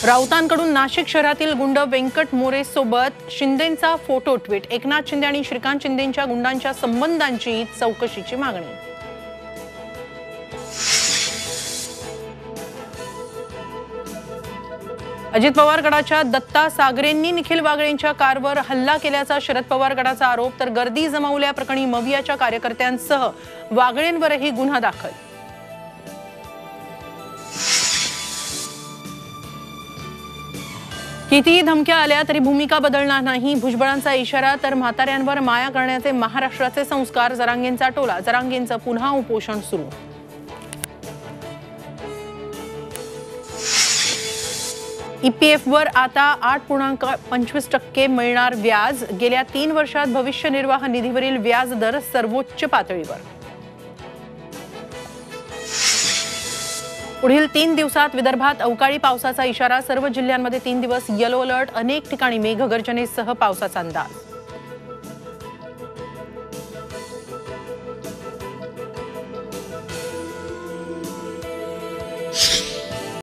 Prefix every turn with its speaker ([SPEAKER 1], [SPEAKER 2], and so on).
[SPEAKER 1] राऊतांकडून नाशिक शहरातील गुंड व्यंकट मोरे सोबत शिंदेंचा फोटो ट्विट। एकनाथ शिंदे आणि श्रीकांत शिंदेंच्या गुंडांच्या संबंधांची चौकशीची मागणी। अजित पवार गटाच्या दत्ता सागरेंनी निखिल वागळेंच्या कारवर हल्ला केल्याचा शरद पवार गटाचा आरोप। तर गर्दी जमवल्याप्रकरणी मवियाच्या कार्यकर्त्यांसह वागळेंवरही गुन्हा दाखल। कितीही धमक्या आल्या तरी भूमिका बदलणार नाही, भुजबळांचा इशारा। तर म्हाताऱ्यांवर माया करण्याचे महाराष्ट्राचे संस्कार, जरांगेंचा टोला। जरांगेंचं पुन्हा उपोषण सुरू। ईपीएफ वर आता 8.25% मिळणार व्याज। गेल्या 3 वर्षात भविष्य निर्वाह निधीवरील व्याज दर सर्वोच्च पातळीवर। पुढील 3 दिवसात विदर्भात अवकाळी पावसाचा इशारा। सर्व जिल्ह्यांमध्ये 3 दिवस येलो अलर्ट। अनेक ठिकाणी मेघगर्जनेसह पावसाचा अंदाज।